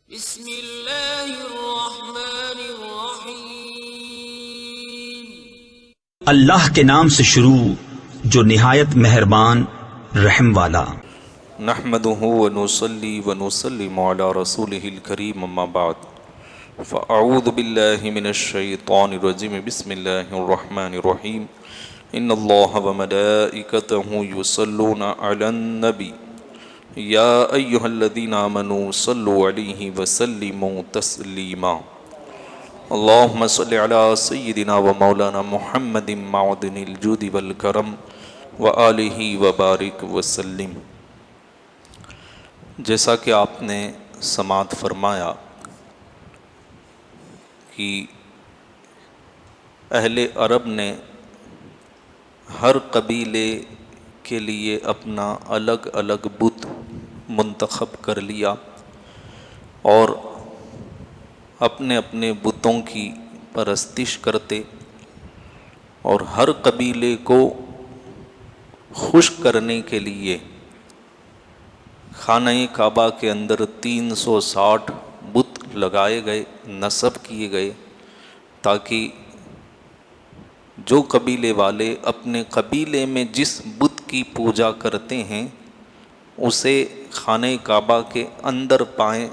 بسم اللہ الرحمن الرحیم۔ اللہ کے نام سے شروع جو نہایت مہربان رحم والا۔ نحمده ونصلي ونسلم على رسوله الكريم اما بعد فاعوذ بالله من الشيطان الرجيم بسم الله الرحمن الرحيم ان الله وملائكته يصلون على النبي يا ايها الذين امنوا صلوا عليه وسلموا تسليما اللهم صل على سيدنا ومولانا محمد معدن الجود والكرم وآلہ وبارک وسلم۔ جیسا کہ آپ نے سماعت فرمایا کہ اہل عرب نے ہر قبیلے کے لیے اپنا الگ الگ بت منتخب کر لیا اور اپنے اپنے بتوں کی پرستش کرتے، اور ہر قبیلے کو خوش کرنے کے لیے خانہ کعبہ کے اندر 360 بت لگائے گئے، نصب کیے گئے، تاکہ جو قبیلے والے اپنے قبیلے میں جس بت کی پوجا کرتے ہیں اسے خانہ کعبہ کے اندر پائیں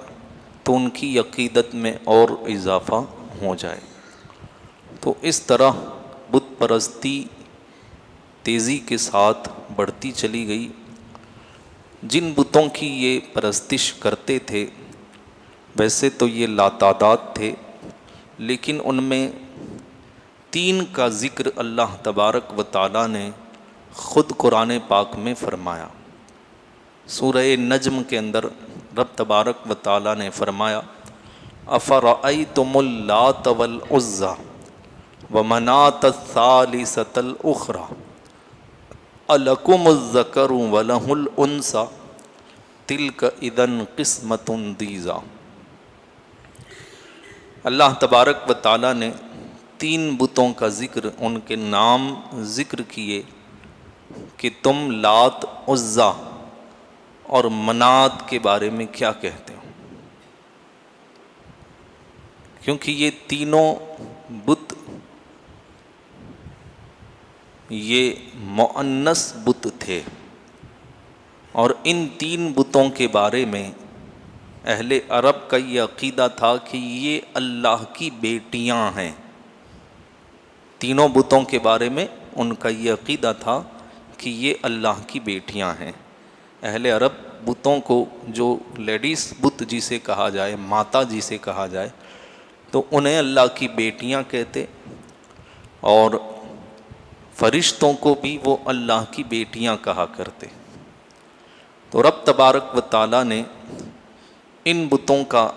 تو ان کی عقیدت میں اور اضافہ ہو جائے۔ تو اس طرح بت پرستی تیزی کے ساتھ بڑھتی چلی گئی۔ جن بتوں کی یہ پرستش کرتے تھے ویسے تو یہ لاتعداد تھے، لیکن ان میں 3 کا ذکر اللہ تبارک و تعالیٰ نے خود قرآن پاک میں فرمایا۔ سورہ نجم کے اندر رب تبارک و تعالیٰ نے فرمایا افرأیتم اللات والعزی ومناۃ الثالثۃ الاخری الکم الذکر ولہ الانثی تلک اذا قسمۃ ضیزی۔ اللہ تبارک و تعالیٰ نے 3 بتوں کا ذکر، ان کے نام ذکر کیے کہ تم لات، عزیٰ اور منات کے بارے میں کیا کہتے ہو، کیونکہ یہ تینوں بت یہ مؤنث بت تھے، اور ان 3 بتوں کے بارے میں اہل عرب کا یہ عقیدہ تھا کہ یہ اللہ کی بیٹیاں ہیں۔ تینوں بتوں کے بارے میں ان کا یہ عقیدہ تھا کہ یہ اللہ کی بیٹیاں ہیں۔ اہل عرب بتوں کو، جو لیڈیز بت جسے کہا جائے، ماتا جسے کہا جائے، تو انہیں اللہ کی بیٹیاں کہتے، اور فرشتوں کو بھی وہ اللہ کی بیٹیاں کہا کرتے۔ تو رب تبارک و تعالیٰ نے ان بتوں کا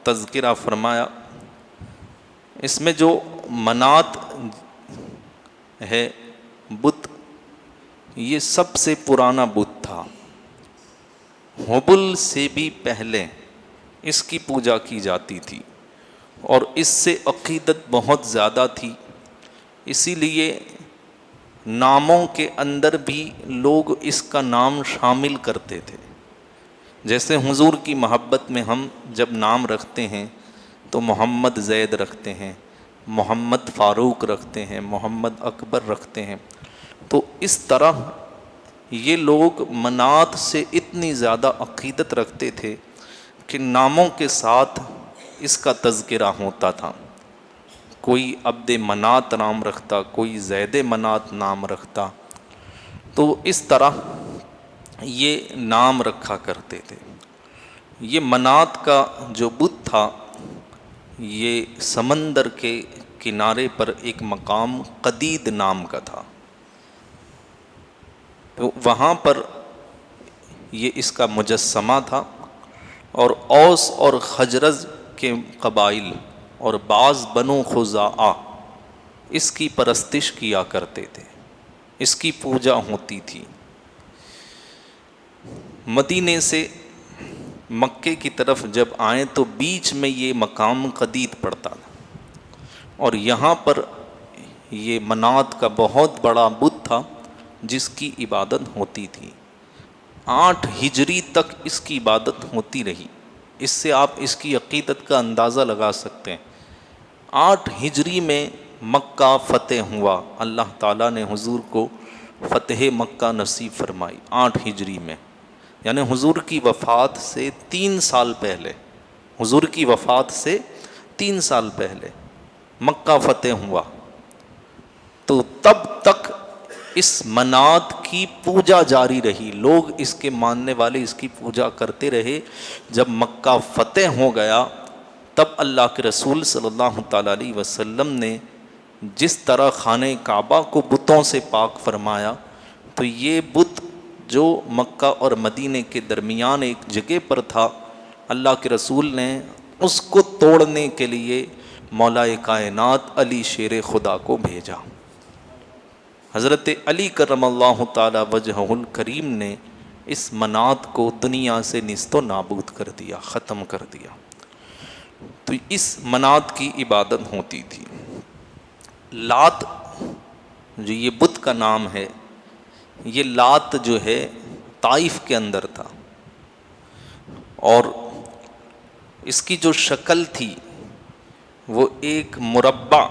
تذکرہ فرمایا۔ اس میں جو منات ہے بت، یہ سب سے پرانا بت تھا، ہبل سے بھی پہلے اس کی پوجا کی جاتی تھی، اور اس سے عقیدت بہت زیادہ تھی۔ اسی لیے ناموں کے اندر بھی لوگ اس کا نام شامل کرتے تھے۔ جیسے حضور کی محبت میں ہم جب نام رکھتے ہیں تو محمد زید رکھتے ہیں، محمد فاروق رکھتے ہیں، محمد اکبر رکھتے ہیں، تو اس طرح یہ لوگ منات سے اتنی زیادہ عقیدت رکھتے تھے کہ ناموں کے ساتھ اس کا تذکرہ ہوتا تھا۔ کوئی عبد منات نام رکھتا، کوئی زید منات نام رکھتا، تو اس طرح یہ نام رکھا کرتے تھے۔ یہ منات کا جو بت تھا یہ سمندر کے کنارے پر ایک مقام قدید نام کا تھا، تو وہاں پر یہ اس کا مجسمہ تھا، اور اوس اور خجرج کے قبائل اور بعض بنو خزاعہ اس کی پرستش کیا کرتے تھے، اس کی پوجا ہوتی تھی۔ مدینے سے مکے کی طرف جب آئیں تو بیچ میں یہ مقام قدید پڑتا تھا، اور یہاں پر یہ منات کا بہت بڑا بت تھا جس کی عبادت ہوتی تھی۔ 8 ہجری تک اس کی عبادت ہوتی رہی، اس سے آپ اس کی عقیدت کا اندازہ لگا سکتے ہیں۔ 8 ہجری میں مکہ فتح ہوا، اللہ تعالیٰ نے حضور کو فتح مکہ نصیب فرمائی 8 ہجری میں، یعنی حضور کی وفات سے 3 سال پہلے، حضور کی وفات سے 3 سال پہلے مکہ فتح ہوا۔ تو تب تک اس منات کی پوجا جاری رہی، لوگ اس کے ماننے والے اس کی پوجا کرتے رہے۔ جب مکہ فتح ہو گیا تب اللہ کے رسول صلی اللہ تعالیٰ علیہ وسلم نے جس طرح خانہ کعبہ کو بتوں سے پاک فرمایا، تو یہ بت جو مکہ اور مدینے کے درمیان ایک جگہ پر تھا، اللہ کے رسول نے اس کو توڑنے کے لیے مولا کائنات علی شیر خدا کو بھیجا۔ حضرت علی کرم اللہ تعالی وجہہ الکریم نے اس منات کو دنیا سے نیست و نابود کر دیا، ختم کر دیا۔ تو اس منات کی عبادت ہوتی تھی۔ لات جو یہ بت کا نام ہے، یہ لات جو ہے طائف کے اندر تھا، اور اس کی جو شکل تھی وہ ایک مربع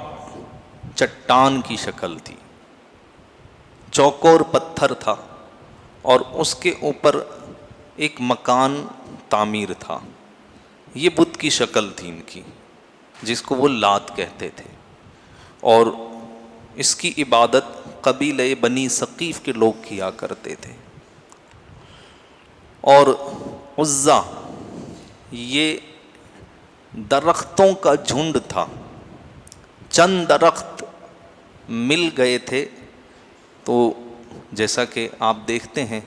چٹان کی شکل تھی، چوکور پتھر تھا، اور اس کے اوپر ایک مکان تعمیر تھا۔ یہ بت کی شکل تھی ان کی، جس کو وہ لات کہتے تھے، اور اس کی عبادت قبیلہ بنی ثقیف کے لوگ کیا کرتے تھے۔ اور عزا یہ درختوں کا جھنڈ تھا، چند درخت مل گئے تھے، تو جیسا کہ آپ دیکھتے ہیں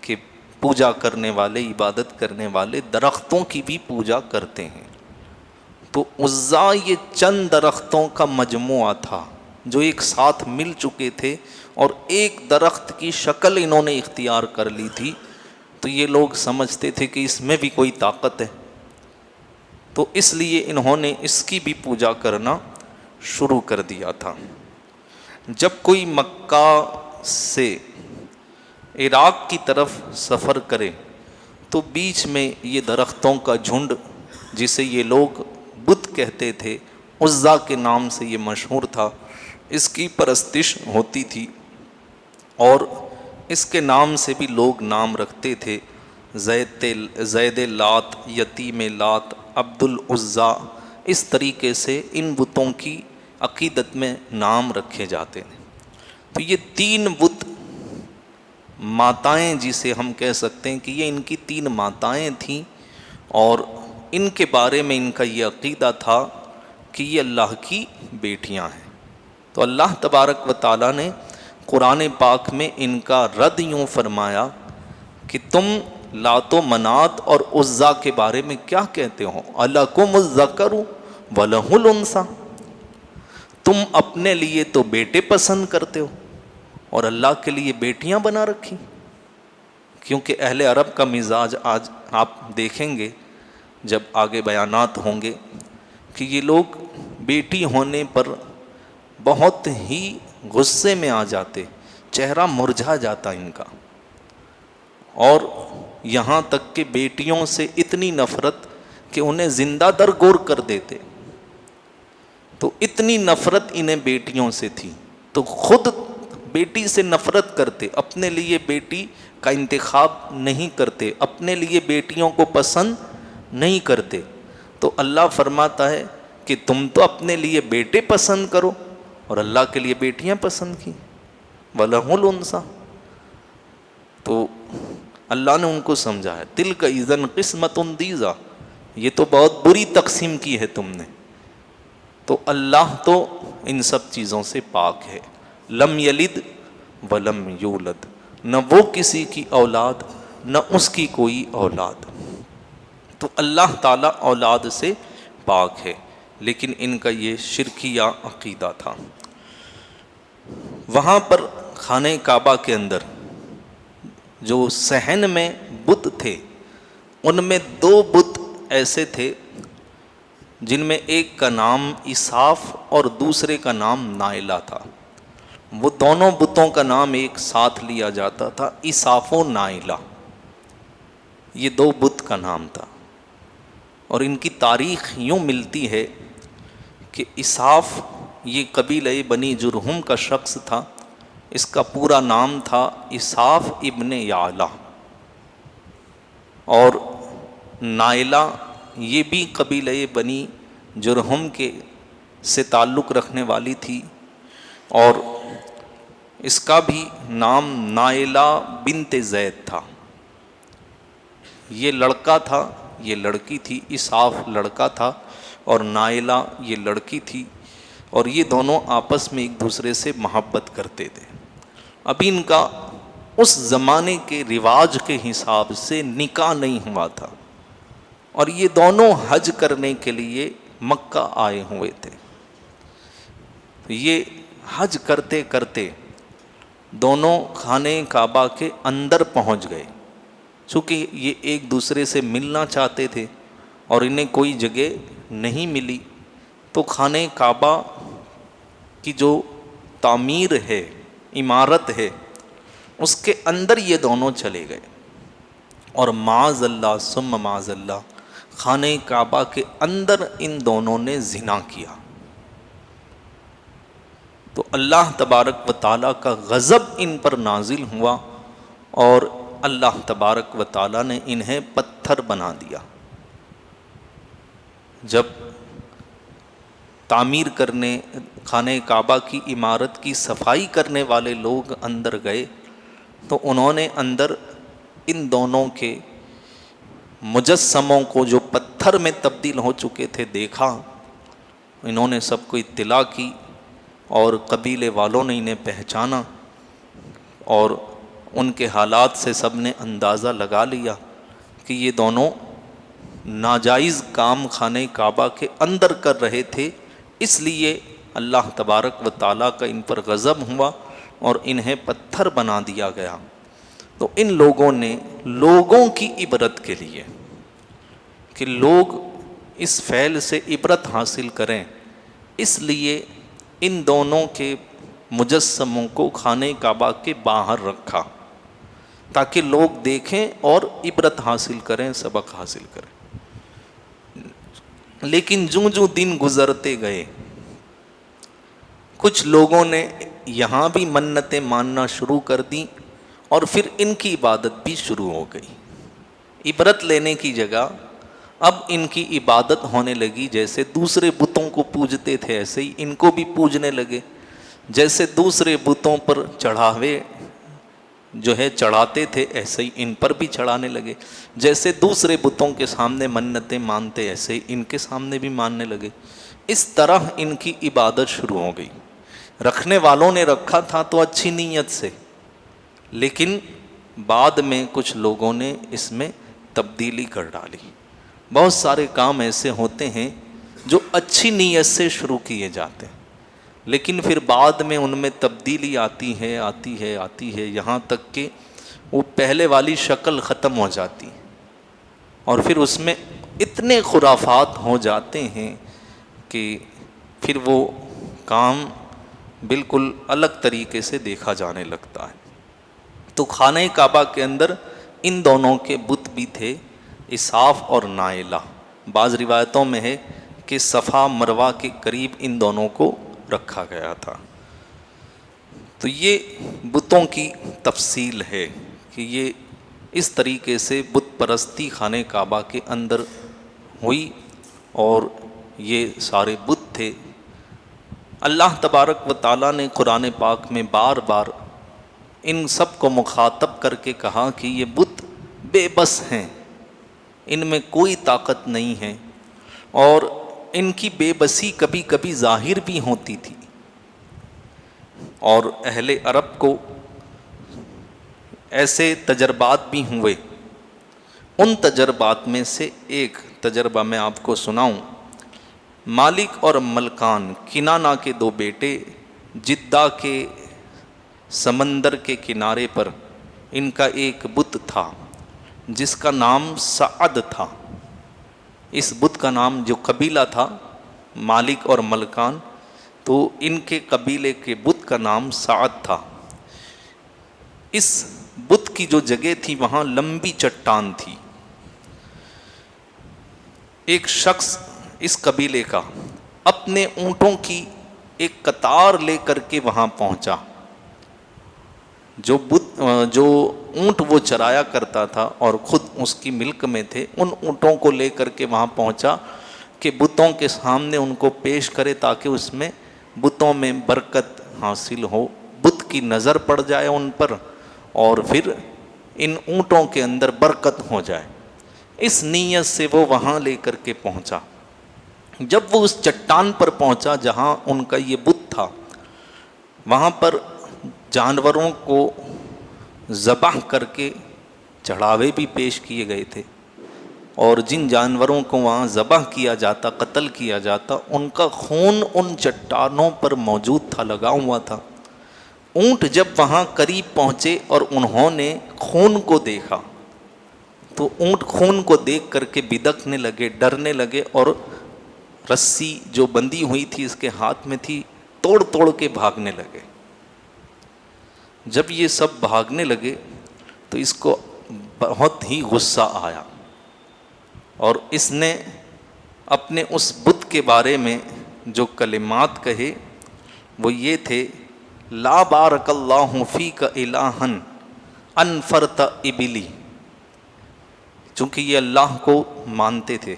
کہ پوجا کرنے والے، عبادت کرنے والے درختوں کی بھی پوجا کرتے ہیں، تو عزا یہ چند درختوں کا مجموعہ تھا جو ایک ساتھ مل چکے تھے، اور ایک درخت کی شکل انہوں نے اختیار کر لی تھی، تو یہ لوگ سمجھتے تھے کہ اس میں بھی کوئی طاقت ہے، تو اس لیے انہوں نے اس کی بھی پوجا کرنا شروع کر دیا تھا۔ جب کوئی مکہ سے عراق کی طرف سفر کرے تو بیچ میں یہ درختوں کا جھنڈ، جسے یہ لوگ بت کہتے تھے، عزا کے نام سے یہ مشہور تھا، اس کی پرستش ہوتی تھی، اور اس کے نام سے بھی لوگ نام رکھتے تھے، زید لات، یتیم لات، عبد العزا، اس طریقے سے ان بتوں کی عقیدت میں نام رکھے جاتے ہیں۔ تو یہ 3 بت ماتائیں جسے ہم کہہ سکتے ہیں کہ یہ ان کی 3 ماتائیں تھیں، اور ان کے بارے میں ان کا یہ عقیدہ تھا کہ یہ اللہ کی بیٹیاں ہیں۔ تو اللہ تبارک و تعالیٰ نے قرآن پاک میں ان کا رد یوں فرمایا کہ تم لات و منات اور عزا کے بارے میں کیا کہتے ہو؟ الکم الذکر ولہ الانثی، تم اپنے لیے تو بیٹے پسند کرتے ہو اور اللہ کے لیے بیٹیاں بنا رکھی۔ کیونکہ اہل عرب کا مزاج آج آپ دیکھیں گے جب آگے بیانات ہوں گے کہ یہ لوگ بیٹی ہونے پر بہت ہی غصے میں آ جاتے، چہرہ مرجھا جاتا ان کا، اور یہاں تک کہ بیٹیوں سے اتنی نفرت کہ انہیں زندہ درگور کر دیتے۔ تو اتنی نفرت انہیں بیٹیوں سے تھی، تو خود بیٹی سے نفرت کرتے، اپنے لیے بیٹی کا انتخاب نہیں کرتے، اپنے لیے بیٹیوں کو پسند نہیں کرتے۔ تو اللہ فرماتا ہے کہ تم تو اپنے لیے بیٹے پسند کرو اور اللہ کے لیے بیٹیاں پسند کی، وَلَهُ الْأُنثىٰ۔ تو اللہ نے ان کو سمجھایا، تِلْكَ إِذًا قِسْمَةٌ ضِیزَىٰ، یہ تو بہت بری تقسیم کی ہے تم نے۔ تو اللہ تو ان سب چیزوں سے پاک ہے، لم یلد ولم یولد، نہ وہ کسی کی اولاد نہ اس کی کوئی اولاد، تو اللہ تعالیٰ اولاد سے پاک ہے، لیکن ان کا یہ شرکیہ عقیدہ تھا۔ وہاں پر خانہ کعبہ کے اندر جو صحن میں بت تھے، ان میں 2 بت ایسے تھے جن میں ایک کا نام اساف اور دوسرے کا نام نائلہ تھا۔ وہ دونوں بتوں کا نام ایک ساتھ لیا جاتا تھا، اساف و نائلہ، یہ 2 بت کا نام تھا۔ اور ان کی تاریخ یوں ملتی ہے کہ اسحاف یہ قبیلہ بنی جرہم کا شخص تھا، اس کا پورا نام تھا اسحاف ابن یعلا، اور نائلہ یہ بھی قبیلہ بنی جرہم کے سے تعلق رکھنے والی تھی، اور اس کا بھی نام نائلہ بنت زید تھا۔ یہ لڑکا تھا، یہ لڑکی تھی، اسحاف لڑکا تھا اور نائلہ یہ لڑکی تھی، اور یہ دونوں آپس میں ایک دوسرے سے محبت کرتے تھے۔ ابھی ان کا اس زمانے کے رواج کے حساب سے نکاح نہیں ہوا تھا، اور یہ دونوں حج کرنے کے لیے مکہ آئے ہوئے تھے۔ یہ حج کرتے کرتے دونوں خانہ کعبہ کے اندر پہنچ گئے، چونکہ یہ ایک دوسرے سے ملنا چاہتے تھے اور انہیں کوئی جگہ نہیں ملی، تو خانہ کعبہ کی جو تعمیر ہے، عمارت ہے، اس کے اندر یہ دونوں چلے گئے، اور معاذ اللہ ثم معاذ اللہ خانہ کعبہ کے اندر ان دونوں نے زنا کیا۔ تو اللہ تبارک و تعالیٰ کا غضب ان پر نازل ہوا، اور اللہ تبارک و تعالیٰ نے انہیں پتھر بنا دیا۔ جب تعمیر کرنے خانہ کعبہ کی عمارت کی صفائی کرنے والے لوگ اندر گئے تو انہوں نے اندر ان دونوں کے مجسموں کو جو پتھر میں تبدیل ہو چکے تھے دیکھا۔ انہوں نے سب کو اطلاع کی، اور قبیلے والوں نے انہیں پہچانا، اور ان کے حالات سے سب نے اندازہ لگا لیا کہ یہ دونوں ناجائز کام خانہ کعبہ کے اندر کر رہے تھے، اس لیے اللہ تبارک و تعالیٰ کا ان پر غضب ہوا اور انہیں پتھر بنا دیا گیا۔ تو ان لوگوں نے لوگوں کی عبرت کے لیے کہ لوگ اس فعل سے عبرت حاصل کریں، اس لیے ان دونوں کے مجسموں کو خانہ کعبہ کے باہر رکھا تاکہ لوگ دیکھیں اور عبرت حاصل کریں، سبق حاصل کریں۔ لیکن جوں دن گزرتے گئے، کچھ لوگوں نے یہاں بھی منتیں ماننا شروع کر دیں، اور پھر ان کی عبادت بھی شروع ہو گئی۔ عبرت لینے کی جگہ اب ان کی عبادت ہونے لگی، جیسے دوسرے بتوں کو پوجتے تھے ایسے ہی ان کو بھی پوجنے لگے، جیسے دوسرے بتوں پر چڑھاوے جو ہے چڑھاتے تھے ایسے ہی ان پر بھی چڑھانے لگے، جیسے دوسرے بتوں کے سامنے منتیں مانتے ایسے ہی ان کے سامنے بھی ماننے لگے۔ اس طرح ان کی عبادت شروع ہو گئی۔ رکھنے والوں نے رکھا تھا تو اچھی نیت سے، لیکن بعد میں کچھ لوگوں نے اس میں تبدیلی کر ڈالی۔ بہت سارے کام ایسے ہوتے ہیں جو اچھی نیت سے شروع کیے جاتے ہیں، لیکن پھر بعد میں ان میں تبدیلی آتی ہے، یہاں تک کہ وہ پہلے والی شکل ختم ہو جاتی ہے، اور پھر اس میں اتنے خرافات ہو جاتے ہیں کہ پھر وہ کام بالکل الگ طریقے سے دیکھا جانے لگتا ہے۔ تو خانہ کعبہ کے اندر ان دونوں کے بت بھی تھے، اسحاف اور نائلہ۔ بعض روایتوں میں ہے کہ صفا مروہ کے قریب ان دونوں کو رکھا گیا تھا۔ تو یہ بتوں کی تفصیل ہے کہ یہ اس طریقے سے بت پرستی خانہ کعبہ کے اندر ہوئی، اور یہ سارے بت تھے۔ اللہ تبارک و تعالیٰ نے قرآن پاک میں بار بار ان سب کو مخاطب کر کے کہا کہ یہ بت بے بس ہیں، ان میں کوئی طاقت نہیں ہے، اور ان کی بے بسی کبھی کبھی ظاہر بھی ہوتی تھی۔ اور اہل عرب کو ایسے تجربات بھی ہوئے۔ ان تجربات میں سے ایک تجربہ میں آپ کو سناؤں۔ مالک اور ملکان کنانہ کے دو بیٹے جدہ کے سمندر کے کنارے پر ان کا ایک بت تھا جس کا نام سعد تھا۔ اس بت کا نام جو قبیلہ تھا مالک اور ملکان، تو ان کے قبیلے کے بت کا نام سعد تھا۔ اس بت کی جو جگہ تھی وہاں لمبی چٹان تھی۔ ایک شخص اس قبیلے کا اپنے اونٹوں کی ایک قطار لے کر کے وہاں پہنچا. جو اونٹ وہ چرایا کرتا تھا اور خود اس کی ملک میں تھے، ان اونٹوں کو لے کر کے وہاں پہنچا کہ بتوں کے سامنے ان کو پیش کرے تاکہ اس میں بتوں میں برکت حاصل ہو، بت کی نظر پڑ جائے ان پر اور پھر ان اونٹوں کے اندر برکت ہو جائے. اس نیت سے وہ وہاں لے کر کے پہنچا. جب وہ اس چٹان پر پہنچا جہاں ان کا یہ بت تھا، وہاں پر جانوروں کو ذبح کر کے چڑھاوے بھی پیش کیے گئے تھے، اور جن جانوروں کو وہاں ذبح کیا جاتا، قتل کیا جاتا، ان کا خون ان چٹانوں پر موجود تھا، لگا ہوا تھا. اونٹ جب وہاں قریب پہنچے اور انہوں نے خون کو دیکھا تو اونٹ خون کو دیکھ کر کے بدکنے لگے، ڈرنے لگے، اور رسی جو بندھی ہوئی تھی اس کے ہاتھ میں تھی، توڑ توڑ کے بھاگنے لگے. جب یہ سب بھاگنے لگے تو اس کو بہت ہی غصہ آیا، اور اس نے اپنے اس بت کے بارے میں جو کلمات کہے وہ یہ تھے: لا بارک اللہ فیک الہا انفرت ابلی. چونکہ یہ اللہ کو مانتے تھے،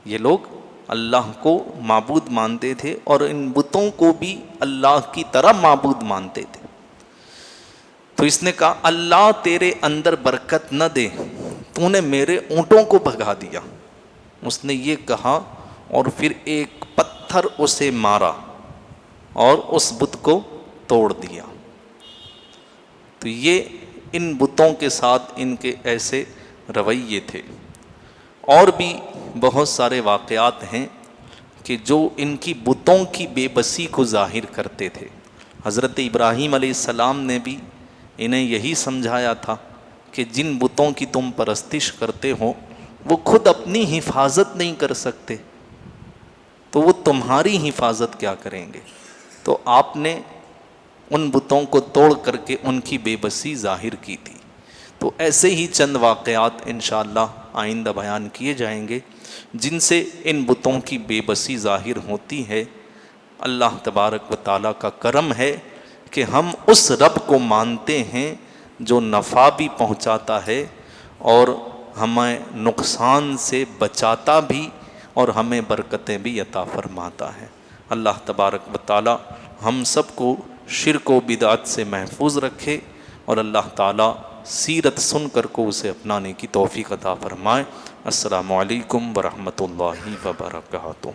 یہ لوگ اللہ کو معبود مانتے تھے اور ان بتوں کو بھی اللہ کی طرح معبود مانتے تھے. تو اس نے کہا اللہ تیرے اندر برکت نہ دے، تو نے میرے اونٹوں کو بھگا دیا. اس نے یہ کہا اور پھر ایک پتھر اسے مارا اور اس بت کو توڑ دیا. تو یہ ان بتوں کے ساتھ ان کے ایسے رویے تھے. اور بھی بہت سارے واقعات ہیں کہ جو ان کی بتوں کی بے بسی کو ظاہر کرتے تھے. حضرت ابراہیم علیہ السلام نے بھی انہیں یہی سمجھایا تھا کہ جن بتوں کی تم پرستش کرتے ہو وہ خود اپنی حفاظت نہیں کر سکتے، تو وہ تمہاری حفاظت کیا کریں گے. تو آپ نے ان بتوں کو توڑ کر کے ان کی بے بسی ظاہر کی تھی. تو ایسے ہی چند واقعات انشاءاللہ آئندہ بیان کیے جائیں گے جن سے ان بتوں کی بے بسی ظاہر ہوتی ہے. اللہ تبارک و تعالیٰ کا کرم ہے کہ ہم اس رب کو مانتے ہیں جو نفع بھی پہنچاتا ہے اور ہمیں نقصان سے بچاتا بھی اور ہمیں برکتیں بھی عطا فرماتا ہے. اللہ تبارک و تعالیٰ ہم سب کو شرک و بدعت سے محفوظ رکھے اور اللہ تعالیٰ سیرت سن کر کو اسے اپنانے کی توفیق عطا فرمائے. السلام علیکم ورحمۃ اللہ وبرکاتہ.